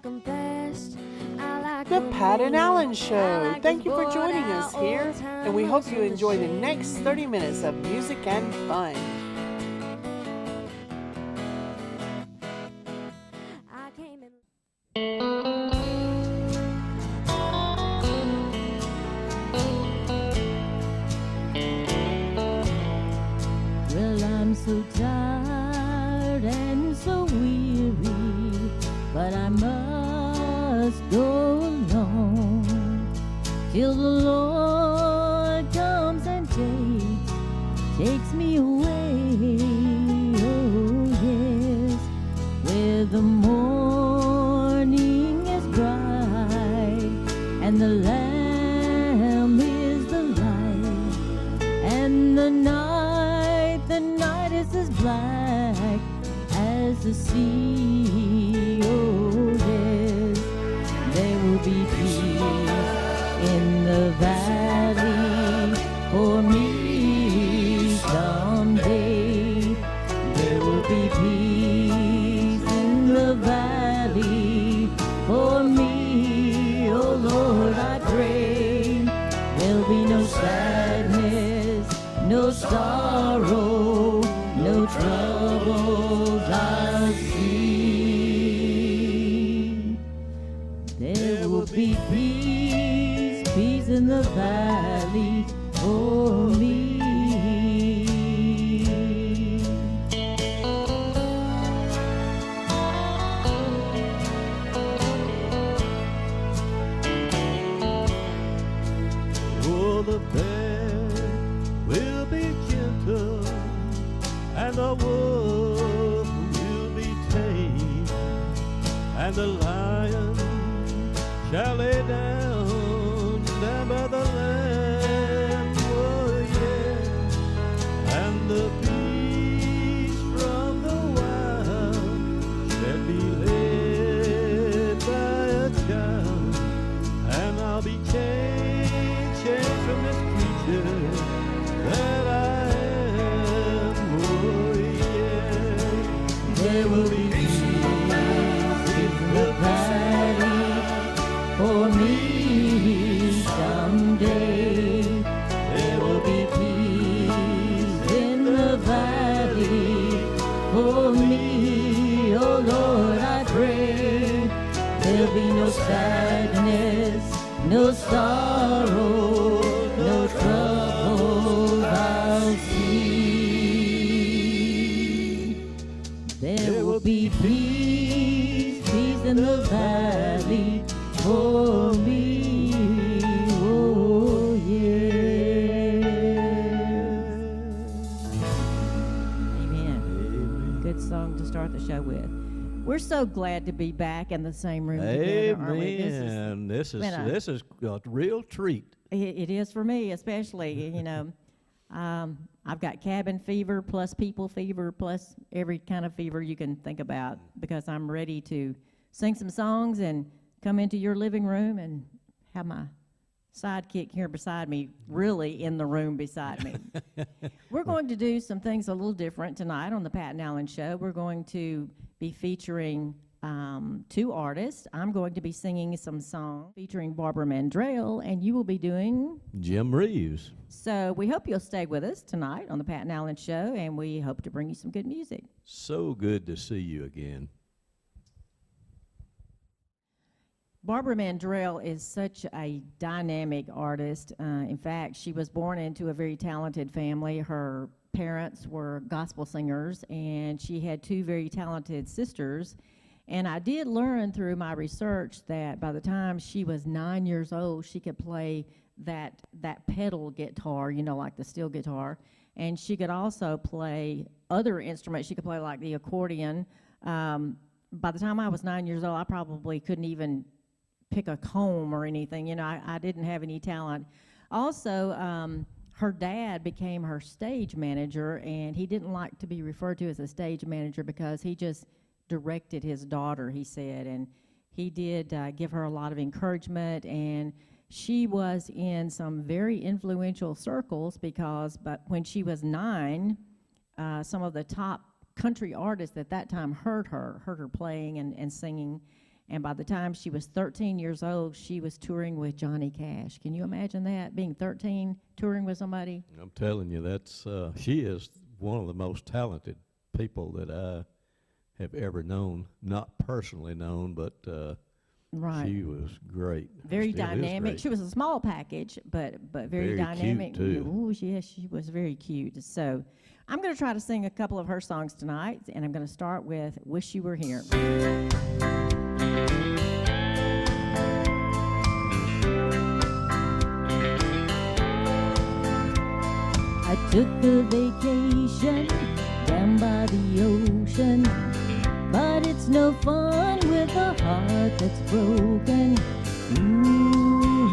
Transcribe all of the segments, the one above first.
like 'em fast. I like The 'em Pat and mean. Allen I Show. like Thank 'em you for bored joining out, us here, old time and we hope you hustle enjoy the machine. next 30 minutes of music and fun. I came in. Well, I'm so tired and so weary, but I must go along till the Lord comes and takes me away. Oh yes, where the morning is bright and the Lamb is the light, and the night is as black as the sea. Oh yes, there will be peace in the valley for me someday. There will be peace in the valley for me. Oh Lord, I pray there'll be no sadness, no sorrow, no troubles I'll see. There will be peace, peace in the valley for me. Oh, the bear will be gentle, and the wolf will be tame, and the lion shall lay down by the lamb. Oh, yeah, and the beast from the wild shall be led by a child, and I'll be changed from this creature that I am. Oh yeah, There will be peace in the valley for me someday. There will be peace in the valley for me. Oh Lord, I pray there'll be no sadness, no sorrow, no trouble I'll see. There will be peace, peace in the valley for me. Oh yeah. Amen. Good song to start the show with. We're so glad to be back in the same room together, aren't we? amen. This is been a- this is a real treat. It is for me, especially, you know. I've got cabin fever plus people fever plus every kind of fever you can think about, because I'm ready to sing some songs and come into your living room and have my sidekick here beside me, really in the room beside me. We're going to do some things a little different tonight on the Pat and Allen Show. We're going to be featuring two artists. I'm going to be singing some songs featuring Barbara Mandrell, and you will be doing. Jim Reeves. So we hope you'll stay with us tonight on the Pat and Allen Show, and we hope to bring you some good music. So good to see you again. Barbara Mandrell is such a dynamic artist. In fact, she was born into a very talented family. Her parents were gospel singers, and she had two very talented sisters. And I did learn through my research that by the time she was 9 years old, she could play that pedal guitar, you know, like the steel guitar. And she could also play other instruments. She could play like the accordion. By the time I was 9 years old, I probably couldn't even pick a comb or anything. You know, I didn't have any talent. Also, her dad became her stage manager, and he didn't like to be referred to as a stage manager because he just directed his daughter, he said, and he did give her a lot of encouragement, and she was in some very influential circles because but when she was 9, some of the top country artists at that time heard her playing and singing. And by the time she was 13 years old, she was touring with Johnny Cash. Can you imagine that, being 13, touring with somebody? I'm telling you, that's she is one of the most talented people that I have ever known. Not personally known, but Right. she was great. Very Still is dynamic. great. She was a small package, but very Very cute, dynamic. too. Ooh, yes, she was very cute. So I'm going to try to sing a couple of her songs tonight, and I'm going to start with Wish You Were Here. I took a vacation down by the ocean, but it's no fun with a heart that's broken. Ooh,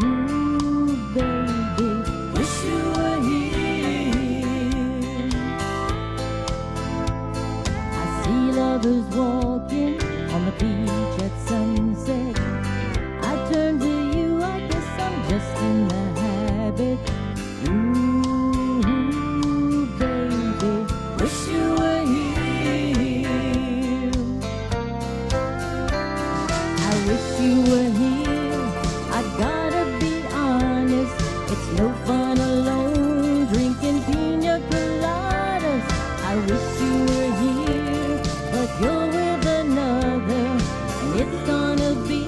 baby, wish you were here. I see lovers walking on the beach at sunset. I turn to you, I guess I'm just in the habit. Ooh, baby, wish you were here. I wish you were here. I gotta be honest, it's no fun alone drinking pina coladas. I wish you were here, but you're with another, and it's gonna be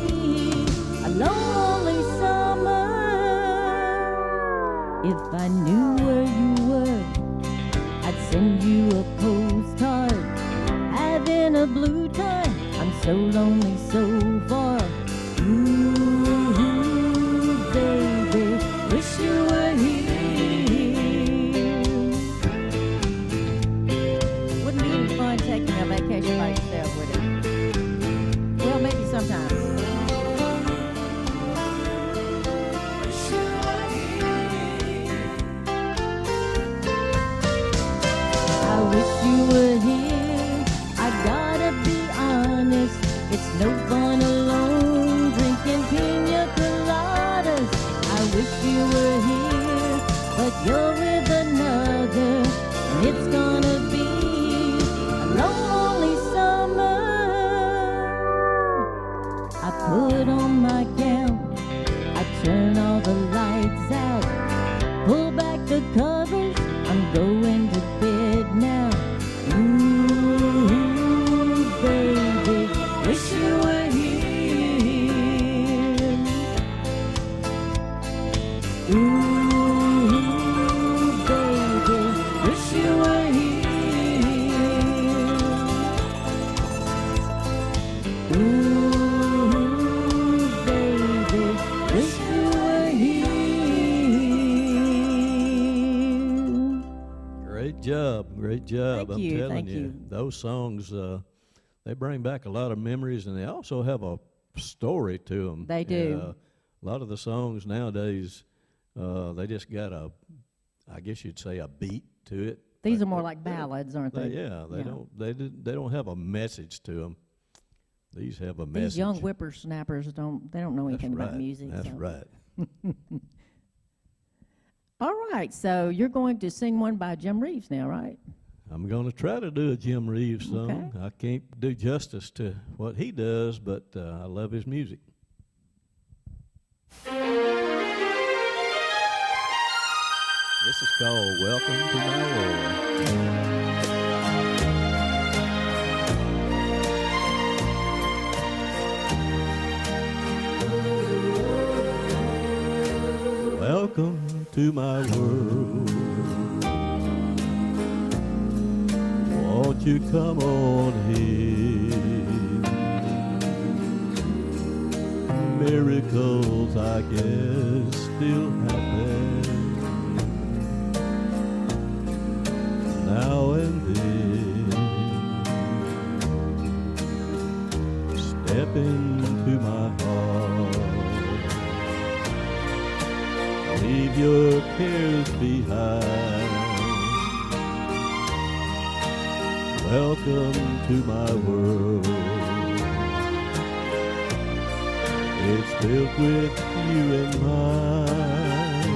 a lonely summer. If I knew where you were, I'd send you a postcard. Having a blue time, I'm so lonely so far. Ooh, baby, wish you were here. Wouldn't be any fun taking a vacation by yourself, would it? Well, maybe sometimes. I wish you were here. I gotta be honest, it's no fun alone drinking pina coladas. I wish you were here, but you're with another, and it's gonna be a lonely summer. I put on my gown, I turn all the lights out, pull back the covers, I'm going to bed now. Ooh, baby, wish you were here. Ooh, baby, wish you were here. Ooh, baby, wish you were here. Great job, great job. Thank I'm you, telling thank you, you. those songs they bring back a lot of memories, and they also have a story to them. They do. A lot of the songs nowadays, they just got I guess you'd say, a beat to it. These But are more like ballads, aren't they? they don't have a message to them. These have a message. These young whippersnappers don't know That's anything right. about music. That's so. right. All right, so you're going to sing one by Jim Reeves now, right? I'm going to try to do a Jim Reeves song. Okay. I can't do justice to what he does, but I love his music. This is called Welcome to My World. Welcome to my world. Won't you come on in? Miracles, I guess, still happen now and then. Step into my heart. Leave your cares behind. Welcome to my world. It's built with you in mind.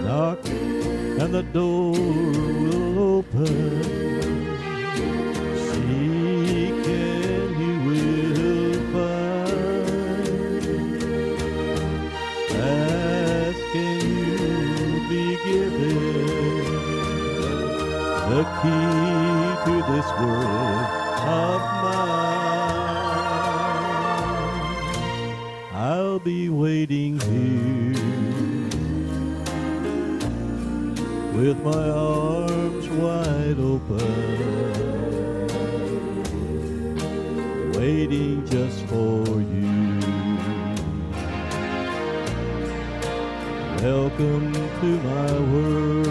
Knock and the door will open. See this world of mine. I'll be waiting here with my arms wide open, waiting just for you. Welcome to my world.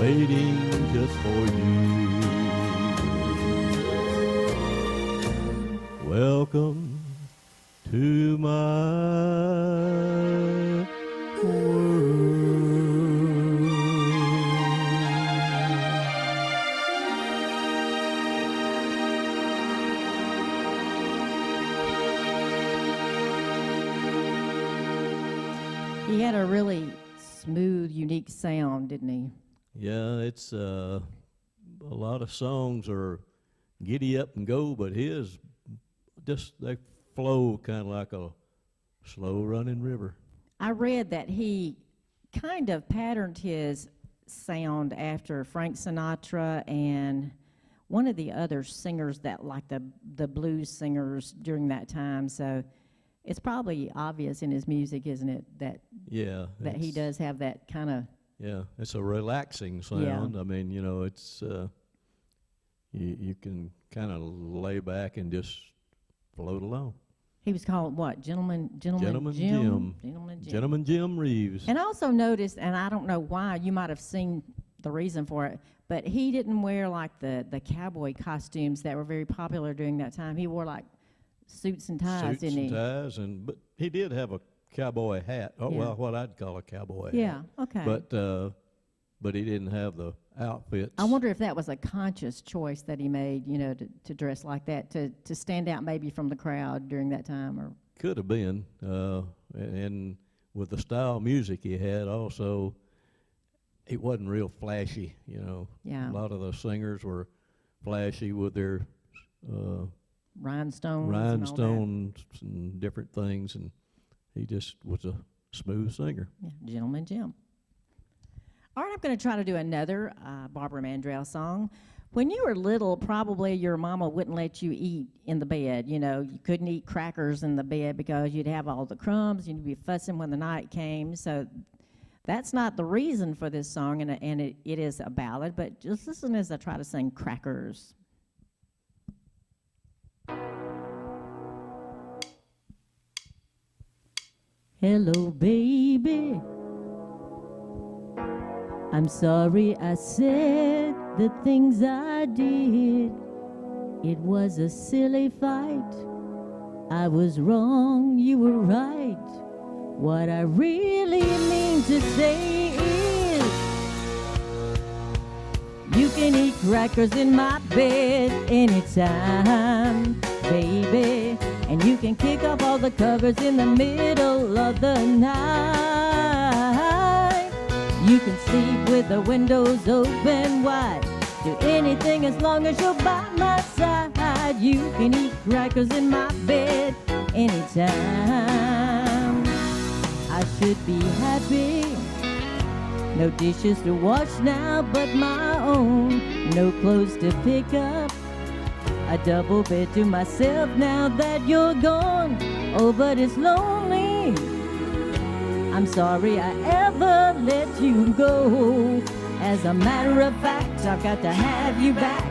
Waiting just for you. Welcome to my He had a really smooth, unique sound, didn't he? Yeah, it's a lot of songs are giddy up and go, but his just they flow kind of like a slow running river. I read that he kind of patterned his sound after Frank Sinatra and one of the other singers that like the blues singers during that time. So it's probably obvious in his music, isn't it, that he does have that kind of. Yeah, it's a relaxing sound. Yeah. I mean, you know, it's you can kind of lay back and just float along. He was called what? Gentleman Jim. Gentleman Jim Reeves. And I also noticed, and I don't know why, you might have seen the reason for it, but he didn't wear like the cowboy costumes that were very popular during that time. He wore like suits and ties, didn't he? Suits and ties, but he did have a cowboy hat. Oh, Yeah. well, what I'd call a cowboy hat. Yeah, okay. But he didn't have the outfits. I wonder if that was a conscious choice that he made, you know, to dress like that, to stand out maybe from the crowd during that time, or. Could have been, and with the style of music he had, also, it wasn't real flashy. You know, Yeah. A lot of the singers were flashy with their Rhinestones and different things, and he just was a smooth singer. Yeah, Gentleman Jim. All right, I'm going to try to do another Barbara Mandrell song. When you were little, probably your mama wouldn't let you eat in the bed. You know, you couldn't eat crackers in the bed because you'd have all the crumbs and you'd be fussing when the night came. So that's not the reason for this song, and it is a ballad, but just listen as I try to sing Crackers. Hello, baby. I'm sorry I said the things I did. It was a silly fight. I was wrong, you were right. What I really mean to say is, you can eat crackers in my bed anytime, baby. And you can kick off all the covers in the middle of the night. You can sleep with the windows open wide. Do anything as long as you're by my side. You can eat crackers in my bed anytime. I should be happy. No dishes to wash now but my own. No clothes to pick up. A double bed to myself now that you're gone. Oh, but it's lonely. I'm sorry I ever let you go. As a matter of fact, I've got to have you back.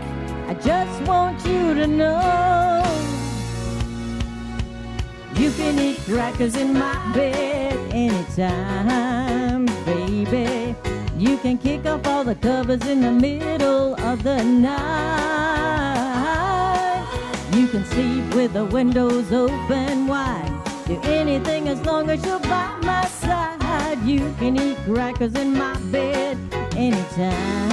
I just want you to know, you can eat crackers in my bed anytime, baby. You can kick off all the covers in the middle of the night. You can sleep with the windows open wide. Do anything as long as you're by my side. You can eat crackers in my bed anytime.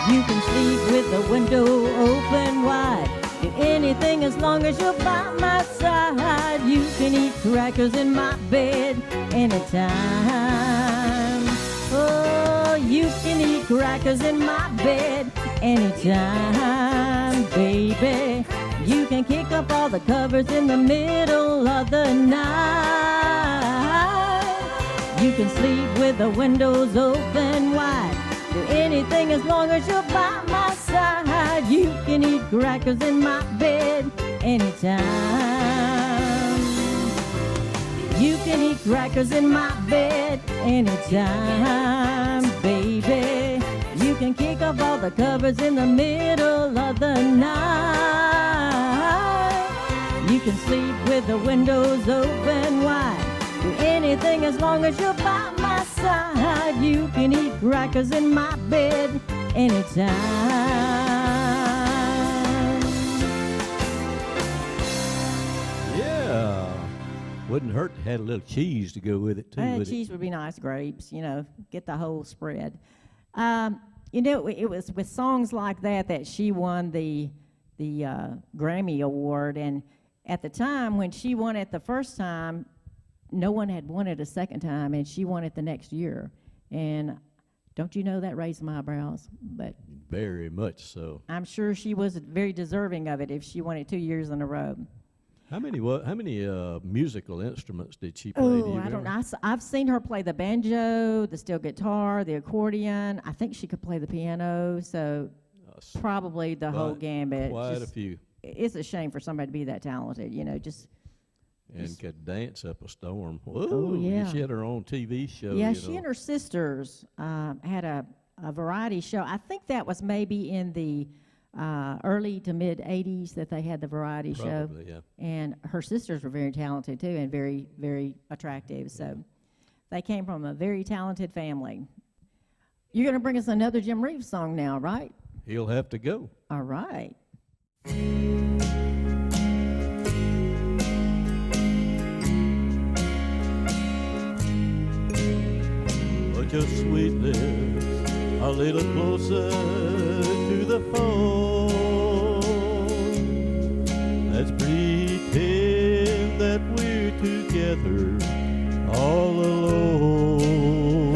You can sleep with the window open wide. anything as long as you're by my side. You can eat crackers in my bed anytime. Oh, you can eat crackers in my bed anytime, baby. You can kick up all the covers in the middle of the night. You can sleep with the windows open wide. Do anything as long as you're by my side. You can eat crackers in my bed anytime. You can eat crackers in my bed anytime, baby. You can kick off all the covers in the middle of the night. You can sleep with the windows open wide. Do anything as long as you're by my side. You can eat crackers in my bed anytime. Yeah. Wouldn't hurt to have a little cheese to go with it, too. Would Cheese it? would be nice, grapes, you know, get the whole spread. You know, it was with songs like that that she won the Grammy Award. And at the time, when she won it the first time, no one had won it a second time, and she won it the next year. And don't you know that raised my eyebrows? But Very much so. I'm sure she was very deserving of it if she won it 2 years in a row. How many musical instruments did she play? Do you Oh, I don't remember? know. I've seen her play the banjo, the steel guitar, the accordion. I think she could play the piano, so probably the whole gambit. Quite a Just- few. It's a shame for somebody to be that talented, you know, just... And could dance up a storm. Whoa, Oh, yeah. She had her own TV show. Yeah, you she know. and her sisters had a variety show. I think that was maybe in the early to mid 80s that they had the variety show. Probably, yeah. And her sisters were very talented too and very, very attractive. So they came from a very talented family. You're going to bring us another Jim Reeves song now, right? He'll have to go. All right. Put your sweet lips a little closer to the phone. Let's pretend that we're together all alone.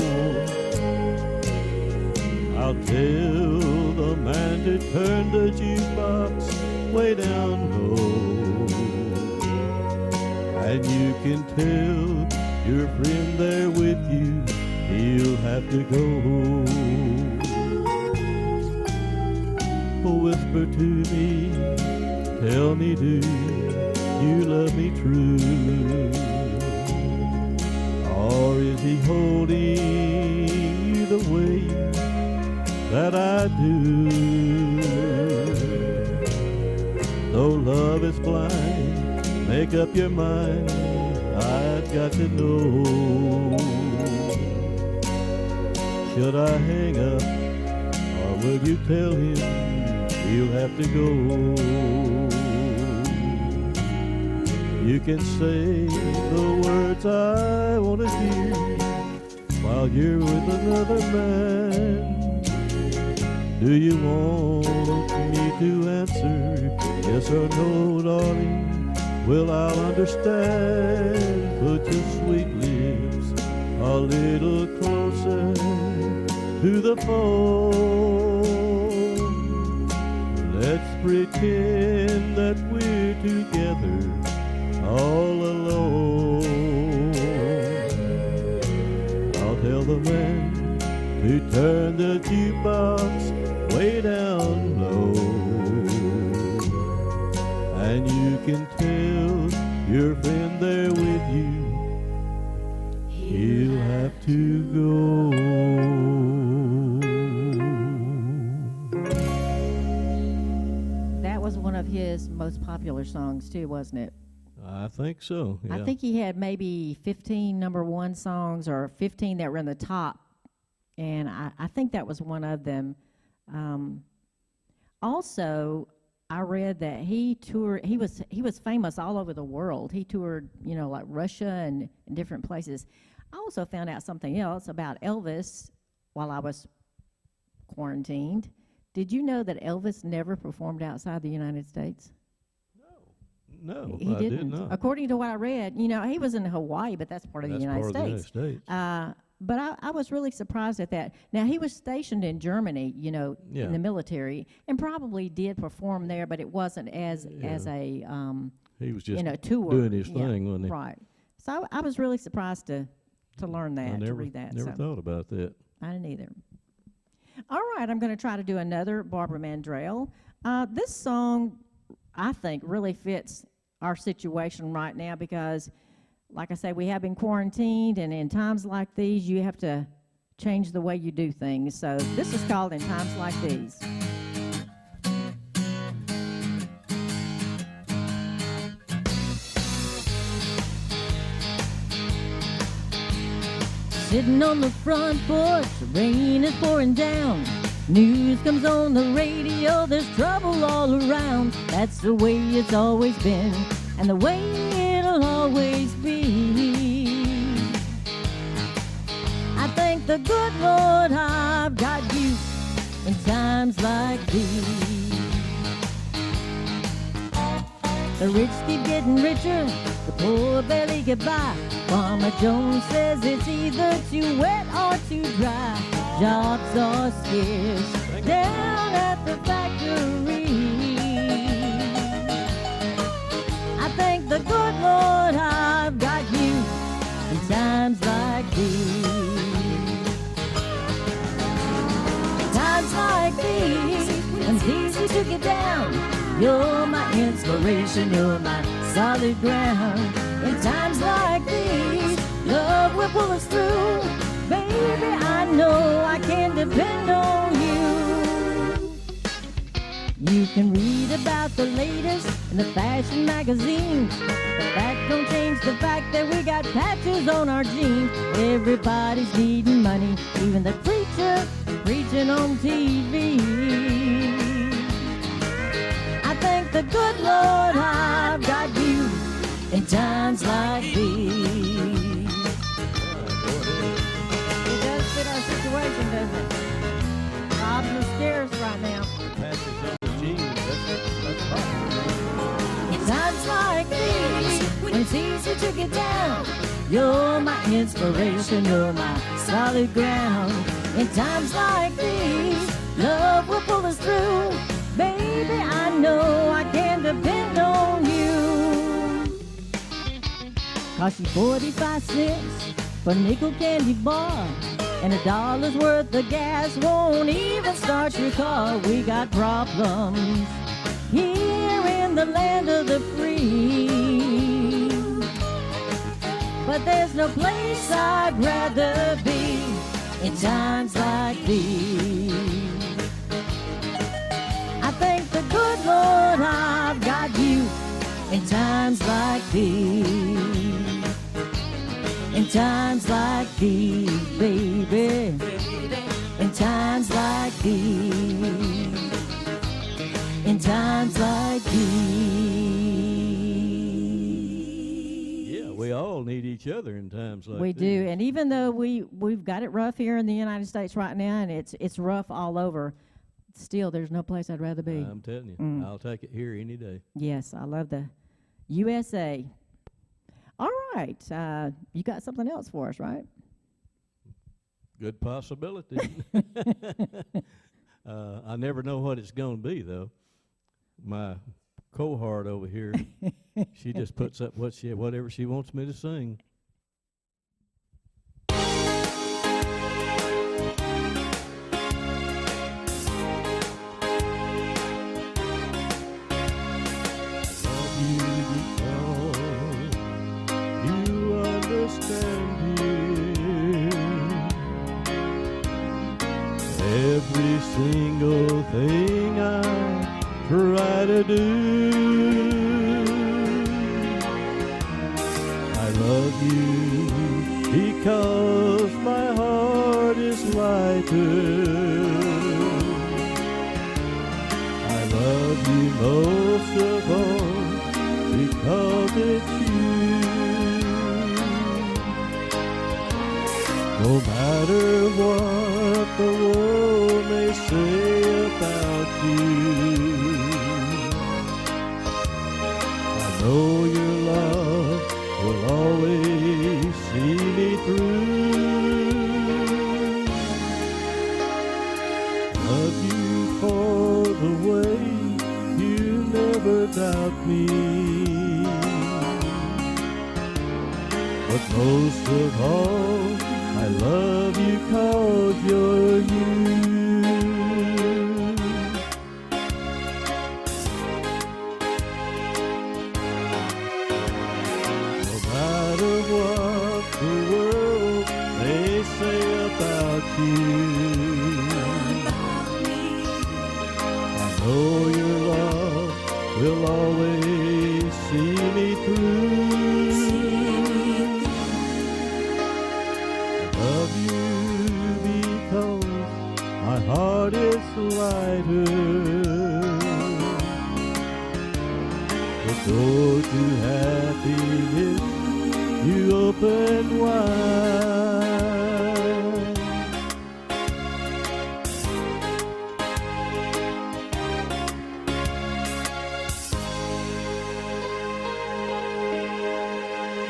I'll tell the man to turn the jukebox way down low. And you can tell your friend there with you, he'll have to go. Oh, whisper to me, tell me, do you love me true? Or is he holding you the way that I do? Though love is blind, make up your mind, I've got to know. Should I hang up, or will you tell him he'll have to go? You can say the words I want to hear while you're with another man. Do you want me to answer yes or no, darling? Well, I'll understand. Put your sweet lips a little closer to the phone. Let's pretend that we're together all alone. I'll tell the man to turn the jukebox way down low. And you can tell your friend there with you, he'll have to go. That was one of his most popular songs too, wasn't it? I think so, yeah. I think he had maybe 15 number one songs or 15 that were in the top, and I think that was one of them. Also, I read that he toured. He was famous all over the world. He toured, you know, like Russia and different places. I also found out something else about Elvis while I was quarantined. Did you know that Elvis never performed outside the United States? No, He I didn't. did not. According to what I read, he was in Hawaii, but that's part of That's the United part of the States. United States. But I was really surprised at that. Now, he was stationed in Germany, Yeah. in the military, and probably did perform there, but it wasn't as a He was just tour. doing his thing, wasn't he? Right. So I was really surprised to learn that, to read that. Never thought about that. I didn't either. All right, I'm going to try to do another Barbara Mandrell. This song, I think, really fits our situation right now because, like I say, we have been quarantined, and in times like these, you have to change the way you do things. So this is called In Times Like These. Sitting on the front porch, the rain is pouring down. News comes on the radio, there's trouble all around. That's the way it's always been, and the way it'll always be. I thank the good Lord I've got you in times like these. The rich keep getting richer, the poor barely get by. Farmer Jones says it's either too wet or too dry. Jobs are scarce down at the factory. I thank the good Lord I've got you in times like these. Times like these, when it's easy to get down. You're my inspiration, you're my solid ground. In times like these, love will pull us through. Baby, I know I can depend on you. You can read about the latest in the fashion magazines, but that don't change the fact that we got patches on our jeans. Everybody's needing money, even the preacher preaching on TV. I thank the good Lord I've got you in times like these. It does fit our situation, doesn't it? Jobs are scarce right now. Patches on the jeans, that's possible. In times like these, when it's easy to get down, you're my inspiration, you're my solid ground. In times like these, love will pull us through. Baby, I know I can depend on you. Cost you 45 cents for a nickel candy bar, and $1 worth of gas won't even start your car. We got problems here in the land of the free, but there's no place I'd rather be in times like these. I thank the good Lord I've got you in times like these. In times like these, baby. In times like these. In times like these. Yeah, we all need each other in times like We these. do, and even though we've got it rough here in the United States right now, and it's rough all over, still there's no place I'd rather be. I'm telling you, I'll take it here any day. Yes, I love the USA. All right, you got something else for us, right? Good possibility. I never know what it's going to be, though. My cohort over here, she just puts up whatever she wants me to sing. Every single thing I try to do, I love you because my heart is lighter. I love you most of all because it's you. No matter what the world may say about you, I know your love will always see me through. Love you for the way you never doubt me. But most of all, I love you 'cause you're you. No matter what the world may say about you, I know your love will always see me through. My heart is lighter. The door to happiness you open wide.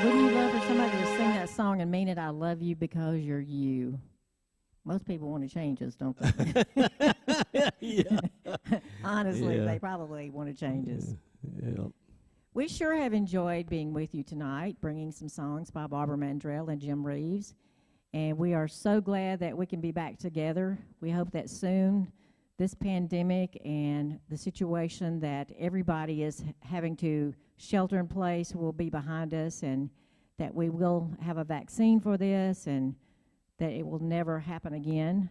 Wouldn't you love for somebody to sing that song and mean it? I love you because you're you. Most people want to change us, don't they? Yeah. Honestly, Yeah. they probably want to change us. Yeah. We sure have enjoyed being with you tonight, bringing some songs by Barbara Mandrell and Jim Reeves. And we are so glad that we can be back together. We hope that soon this pandemic and the situation that everybody is having to shelter in place will be behind us, and that we will have a vaccine for this, and that it will never happen again,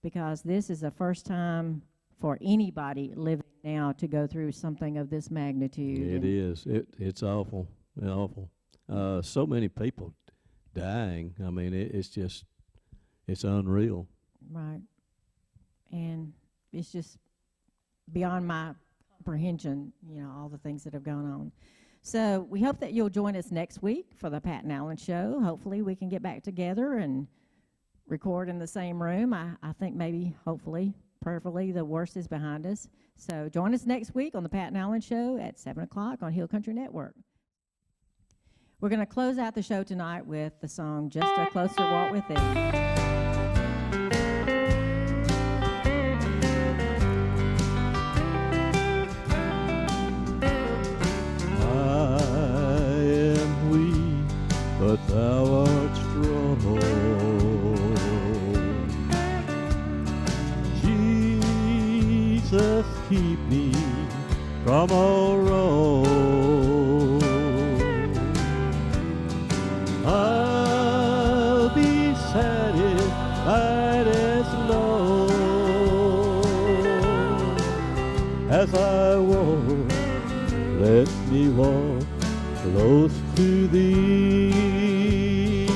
because this is the first time for anybody living now to go through something of this magnitude. It is. It's awful. Awful. So many people dying. I mean, it's unreal. Right. And it's just beyond my comprehension, all the things that have gone on. So we hope that you'll join us next week for the Pat and Allen Show. Hopefully we can get back together and record in the same room. I think maybe, hopefully, prayerfully, the worst is behind us. So join us next week on the Pat and Allen Show at 7 o'clock on Hill Country Network. We're going to close out the show tonight with the song Just a Closer Walk with Thee. But thou art strong. Jesus, keep me from all wrong. I'll be satisfied as long as I walk. Let me walk close to thee.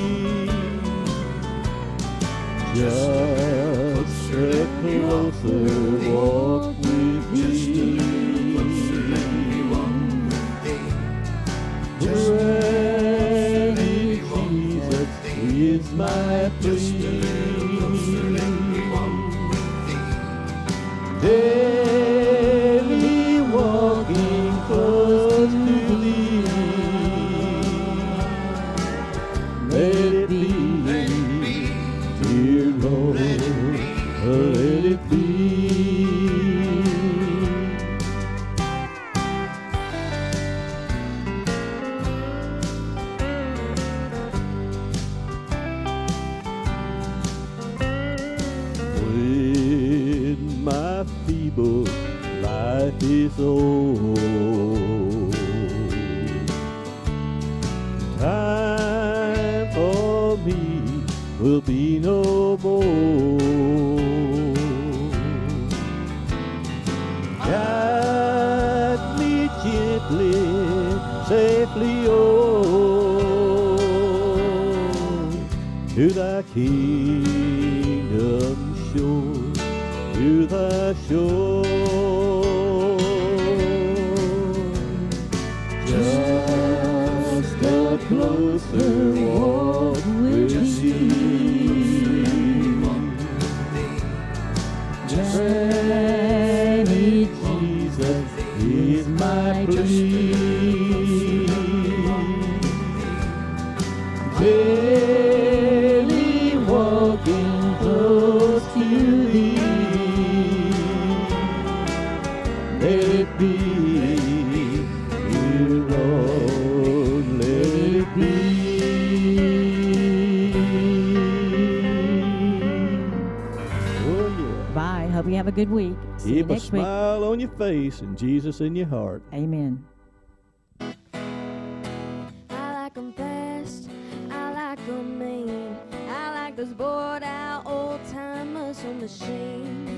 Just a closer walk with thee. Ready, Jesus, is my plea. Daily walking close to thee. Let it be, dear Lord, let it be. When my feeble life is old, time for me will be no more. Guide me gently, safely on to thy kingdom shore, to thy shore. Just a closer walk with thee. Granny Jesus is my plea. good week. See you Keep a next week. smile on your face and Jesus in your heart. Amen. I like 'em fast, I like 'em mean. I like those bored out old time muscle machines.